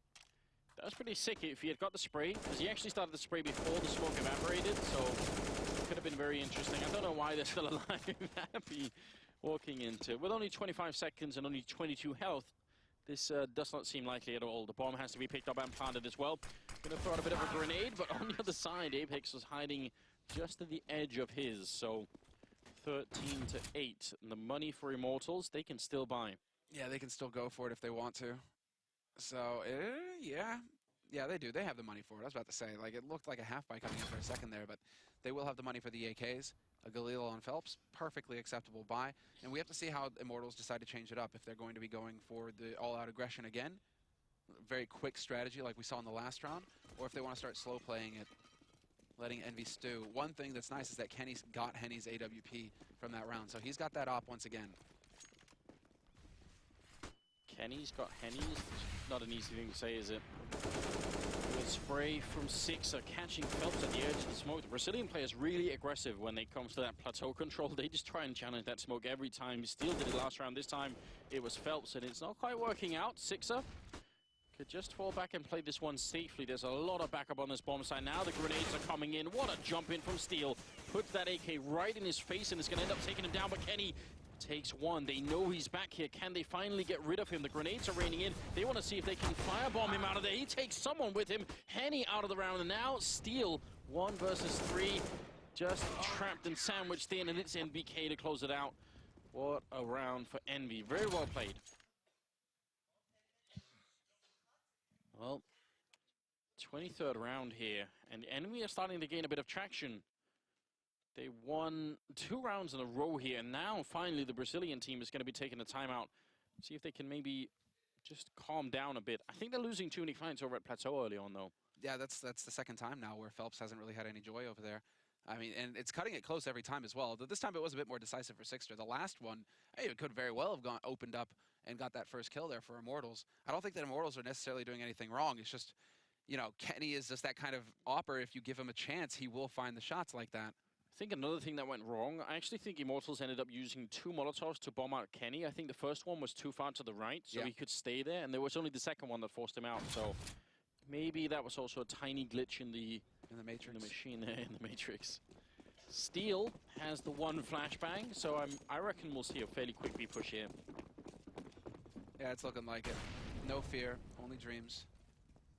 That was pretty sick if he had got the spray, because he actually started the spray before the smoke evaporated, so it could have been very interesting. I don't know why they're still alive. Happy walking into. With only 25 seconds and only 22 health, this does not seem likely at all. The bomb has to be picked up and planted as well. Gonna throw out a bit of a grenade, but on the other side, Apex was hiding just at the edge of his, so 13 to 8. And the money for Immortals, they can still buy. Yeah, they can still go for it if they want to. So, yeah. Yeah, they do. They have the money for it. I was about to say, like, it looked like a half buy coming in for a second there, but they will have the money for the AKs. A Galil on Phelps, perfectly acceptable buy. And we have to see how Immortals decide to change it up, if they're going to be going for the all-out aggression again, very quick strategy like we saw in the last round, or if they want to start slow playing it, letting Envy stew. One thing that's nice is that Kenny's got Henny's AWP from that round, so he's got that op once again. Kenny's got Henny's. Not an easy thing to say, is it? Good spray from Sixer, catching Phelps at the edge of the smoke. The Brazilian players really aggressive when it comes to that plateau control. They just try and challenge that smoke every time. Steele did it last round. This time it was Phelps, and it's not quite working out. Sixer could just fall back and play this one safely. There's a lot of backup on this bomb side. Now the grenades are coming in. What a jump in from Steele. Puts that AK right in his face, and it's going to end up taking him down, but Kenny takes one. They know he's back here. Can they finally get rid of him? The grenades are raining in. They want to see if they can firebomb him out of there. He takes someone with him. Henny out of the round, and now Steele 1 versus 3. Just trapped and sandwiched in, and it's NBK to close it out. What a round for Envy. Very well played. Well, 23rd round here, and Envy are starting to gain a bit of traction. They won 2 rounds in a row here, and now finally the Brazilian team is going to be taking a timeout. See if they can maybe just calm down a bit. I think they're losing too many fights over at Plateau early on, though. Yeah, that's the second time now where Phelps hasn't really had any joy over there. I mean, and it's cutting it close every time as well. This time it was a bit more decisive for Sixter. The last one, hey, it could very well have opened up and got that first kill there for Immortals. I don't think that Immortals are necessarily doing anything wrong. It's just, you know, Kenny is just that kind of opper. If you give him a chance, he will find the shots like that. I think another thing that went wrong, I actually think Immortals ended up using 2 Molotovs to bomb out Kenny. I think the first one was too far to the right, so he could stay there, and there was only the second one that forced him out. So maybe that was also a tiny glitch in the Matrix. In the machine there, in the Matrix. Steel has the 1 flashbang, so I reckon we'll see a fairly quick B push here. Yeah, it's looking like it. No fear, only dreams.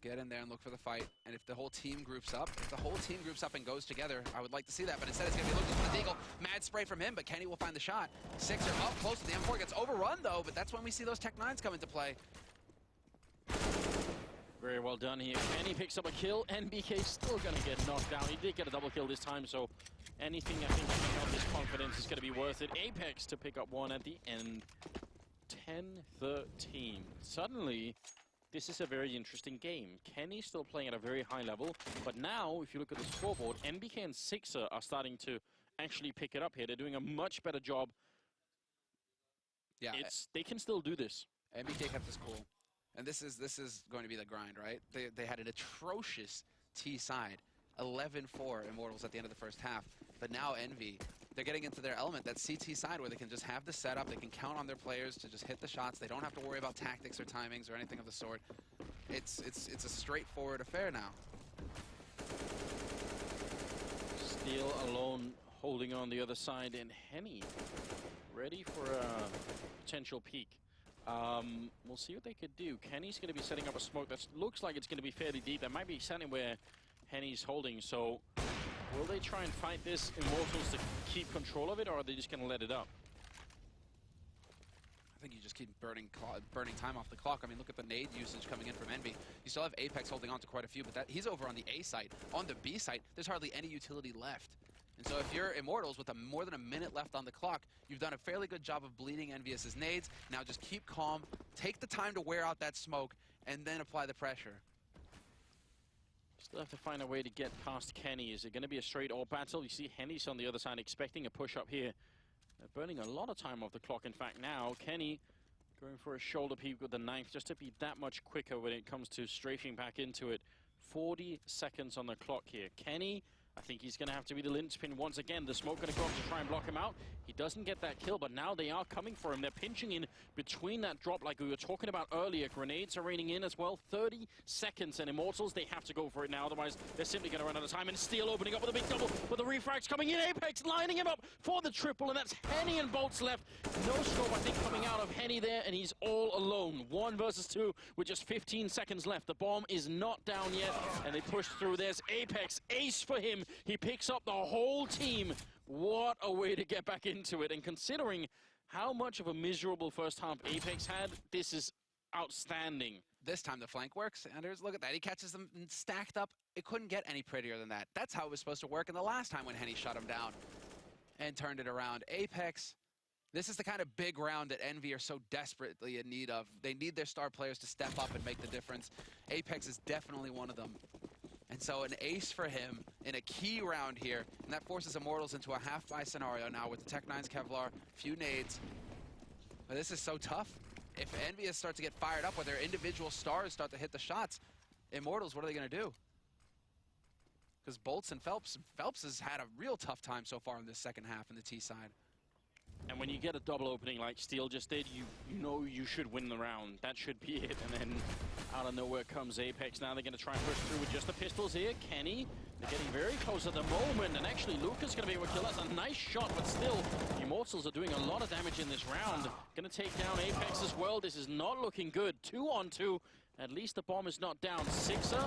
Get in there and look for the fight. And if the whole team groups up, and goes together, I would like to see that. But instead, it's going to be looking for the Deagle. Mad spray from him, but Kenny will find the shot. Sixer up close to the M4, gets overrun though, but that's when we see those Tech 9s come into play. Very well done here. Kenny picks up a kill. NBK still going to get knocked down. He did get a double kill this time, so anything I think to help his confidence is going to be worth it. Apex to pick up 1 at the end. 10-13. Suddenly, this is a very interesting game. Kenny's still playing at a very high level, but now, if you look at the scoreboard, NBK and Sixer are starting to actually pick it up here. They're doing a much better job. Yeah, they can still do this. NBK kept this cool. And this is going to be the grind, right? They had an atrocious T side, 11-4 Immortals at the end of the first half. But now Envy, they're getting into their element, that CT side where they can just have the setup, they can count on their players to just hit the shots. They don't have to worry about tactics or timings or anything of the sort. It's a straightforward affair now. Steel alone, holding on the other side, and Henny ready for a potential peek. We'll see what they could do. Kenny's going to be setting up a smoke that looks like it's going to be fairly deep. That might be something where Henny's holding. So will they try and fight this Immortals to keep control of it, or are they just going to let it up? I think you just keep burning time off the clock. I mean, look at the nade usage coming in from Envy. You still have Apex holding on to quite a few, but he's over on the A site. On the B site, there's hardly any utility left. And so if you're Immortals with more than a minute left on the clock, you've done a fairly good job of bleeding EnVyUs' nades. Now just keep calm, take the time to wear out that smoke, and then apply the pressure. Still have to find a way to get past Kenny. Is it going to be a straight AWP battle? You see Henny's on the other side expecting a push up here. They're burning a lot of time off the clock. In fact, now Kenny going for a shoulder peek with the knife just to be that much quicker when it comes to strafing back into it. 40 seconds on the clock here. Kenny, I think he's going to have to be the linchpin once again. The smoke going to go up to try and block him out. He doesn't get that kill, but now they are coming for him. They're pinching in between that drop like we were talking about earlier. Grenades are raining in as well. 30 seconds, and Immortals, they have to go for it now. Otherwise, they're simply going to run out of time. And Steel opening up with a big double, with the refrags coming in. Apex lining him up for the triple, and that's Henny and Bolts left. No scope, I think, coming out of Henny there, and he's all alone. 1 versus 2 with just 15 seconds left. The bomb is not down yet, and they push through. There's Apex. Ace for him. He picks up the whole team. What a way to get back into it. And considering how much of a miserable first half Apex had, this is outstanding. This time the flank works, Anders. Look at that. He catches them stacked up. It couldn't get any prettier than that. That's how it was supposed to work in the last time when Henny shut him down and turned it around. Apex, this is the kind of big round that Envy are so desperately in need of. They need their star players to step up and make the difference. Apex is definitely one of them. And so an ace for him in a key round here, and that forces Immortals into a half-buy scenario now with the Tech 9's Kevlar, few nades. But this is so tough. If EnVyUs start to get fired up, where their individual stars start to hit the shots, Immortals, what are they going to do? Because Bolts and Phelps has had a real tough time so far in this second half in the T side. And when you get a double opening like Steel just did, you know you should win the round. That should be it. And then out of nowhere comes Apex. Now they're going to try and push through with just the pistols here. Kenny, they're getting very close at the moment. And actually, Luca's going to be able to kill. That's a nice shot, but still, Immortals are doing a lot of damage in this round. Going to take down Apex as well. This is not looking good. 2-on-2. At least the bomb is not down. Sixer,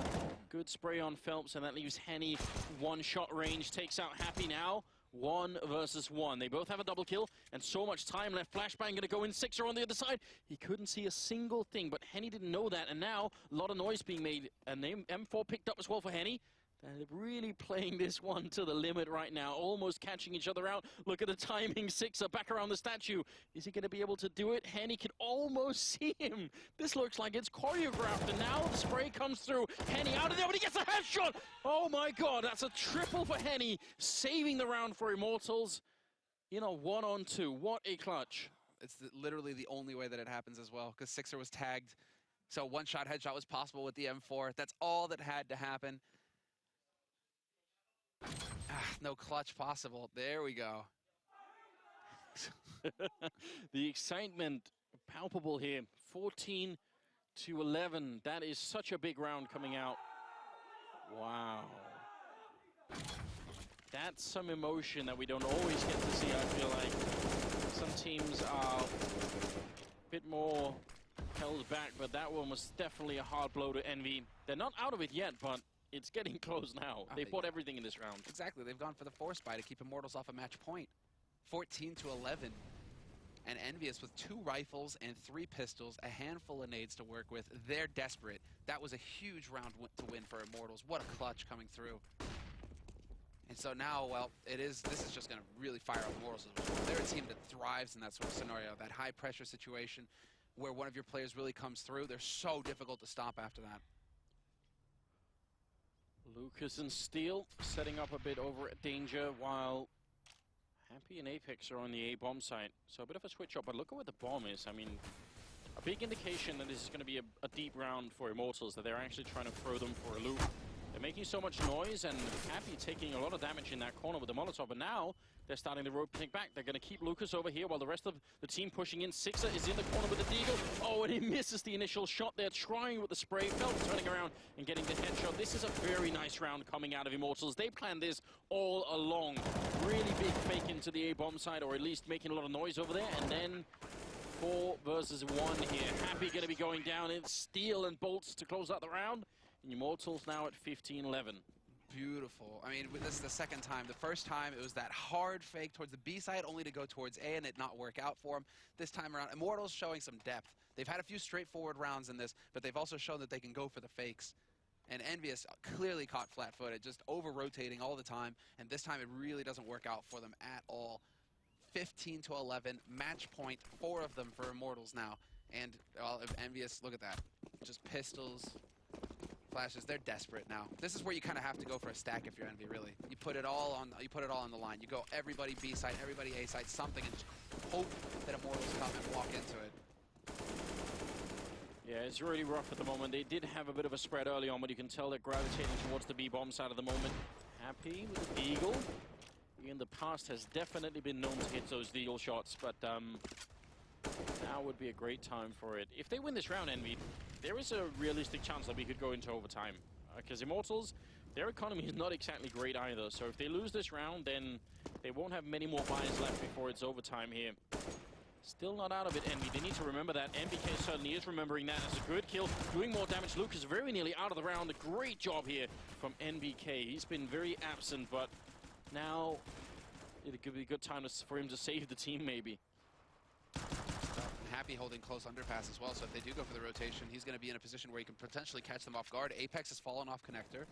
good spray on Phelps, and that leaves Henny 1-shot range. Takes out Happy now. 1 versus 1. They both have a double kill, and so much time left. Flashbang going to go in. Sixer on the other side. He couldn't see a single thing, but Henny didn't know that, and now a lot of noise being made. And M4 picked up as well for Henny. They're really playing this one to the limit right now, almost catching each other out. Look at the timing, Sixer back around the statue. Is he going to be able to do it? Henny can almost see him. This looks like it's choreographed, and now the spray comes through. Henny out of there, but he gets a headshot! Oh my god, that's a triple for Henny, saving the round for Immortals. You know, 1-on-2, what a clutch. It's literally the only way that it happens as well, because Sixer was tagged. So one-shot headshot was possible with the M4. That's all that had to happen. No clutch possible. There we go. The excitement palpable here. 14-11. That is such a big round coming out. Wow. That's some emotion that we don't always get to see, I feel like. Some teams are a bit more held back, but that one was definitely a hard blow to Envy. They're not out of it yet, but it's getting close now. They bought everything in this round. Exactly. They've gone for the force buy to keep Immortals off a match point. 14-11. And EnVyUs with 2 rifles and 3 pistols, a handful of nades to work with. They're desperate. That was a huge round to win for Immortals. What a clutch coming through. And so now, well, this is just going to really fire up Immortals as well. They're a team that thrives in that sort of scenario, that high-pressure situation where one of your players really comes through. They're so difficult to stop after that. Lucas and Steel setting up a bit over at Danger while Happy and Apex are on the A-bomb site. So a bit of a switch up, but look at where the bomb is. I mean, a big indication that this is going to be a deep round for Immortals, that they're actually trying to throw them for a loop. They're making so much noise, and Happy taking a lot of damage in that corner with the Molotov, but now they're starting to rotate back. They're going to keep Lucas over here while the rest of the team pushing in. Sixer is in the corner with the deagle. Oh, and he misses the initial shot there, trying with the spray. Felt turning around and getting the headshot. This is a very nice round coming out of Immortals. They planned this all along. Really big fake into the A-bomb side, or at least making a lot of noise over there, and then 4 versus 1 here. Happy going to be going down in Steel and Bolts to close out the round. And Immortals now at 15-11. Beautiful. I mean, this is the second time. The first time, it was that hard fake towards the B side, only to go towards A and it not work out for him. This time around, Immortals showing some depth. They've had a few straightforward rounds in this, but they've also shown that they can go for the fakes. And EnVyUs clearly caught flat-footed, just over-rotating all the time. And this time, it really doesn't work out for them at all. 15-11, match point, 4 of them for Immortals now. And well, EnVyUs, look at that. Just pistols, flashes. They're desperate now. This is where you kind of have to go for a stack if you're Envy, really. You put it all on. You put it all on the line. You go everybody B side, everybody A side, something, and just hope that Immortals come and walk into it. Yeah, it's really rough at the moment. They did have a bit of a spread early on, but you can tell they're gravitating towards the B-bomb side at the moment. Happy with the Deagle. In the past has definitely been known to hit those Deagle shots, but now would be a great time for it. If they win this round, Envy, there is a realistic chance that we could go into overtime. Because Immortals, their economy is not exactly great either. So if they lose this round, then they won't have many more buys left before it's overtime here. Still not out of it, Envy. They need to remember that. MBK certainly is remembering that as a good kill. Doing more damage. Lucas very nearly out of the round. A great job here from NBK. He's been very absent, but now it could be a good time for him to save the team, maybe. Happy holding close underpass as well, so if they do go for the rotation, he's going to be in a position where he can potentially catch them off guard. Apex has fallen off connector.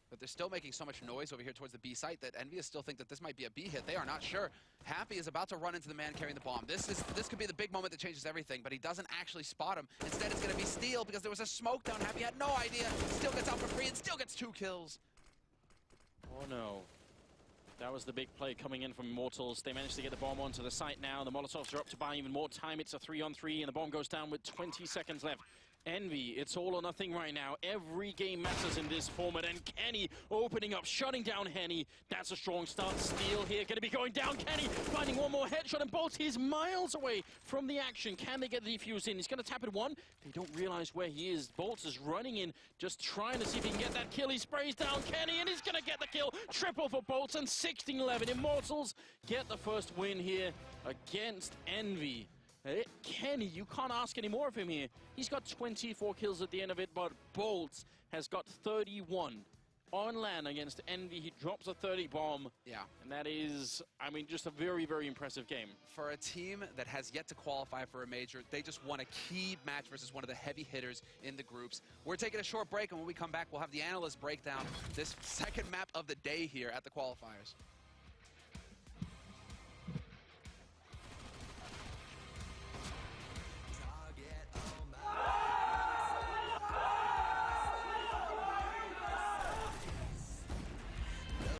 But they're still making so much noise over here towards the B site that EnVyUs still think that this might be a B hit. They are not sure. Happy is about to run into the man carrying the bomb. This could be the big moment that changes everything, but he doesn't actually spot him. Instead, it's going to be Steel because there was a smoke down. Happy had no idea. Still gets out for free and still gets 2 kills. Oh no. That was the big play coming in from Immortals. They managed to get the bomb onto the site now. The Molotovs are up to buy even more time. It's a 3-on-3 and the bomb goes down with 20 seconds left. Envy, it's all or nothing right now. Every game matters in this format, and Kenny opening up, shutting down Henny. That's a strong start. Steel here, going to be going down. Kenny finding one more headshot, and Bolt is miles away from the action. Can they get the defuse in? He's going to tap it one. They don't realize where he is. Bolt is running in, just trying to see if he can get that kill. He sprays down Kenny, and he's going to get the kill. Triple for Bolts, and 16-11. Immortals get the first win here against Envy. Kenny, you can't ask any more of him here. He's got 24 kills at the end of it, but Bolts has got 31. on LAN against Envy. He drops a 30 bomb. Yeah. And that is, I mean, just a very, very impressive game. For a team that has yet to qualify for a major, they just won a key match versus one of the heavy hitters in the groups. We're taking a short break, and when we come back, we'll have the analyst break down this second map of the day here at the qualifiers.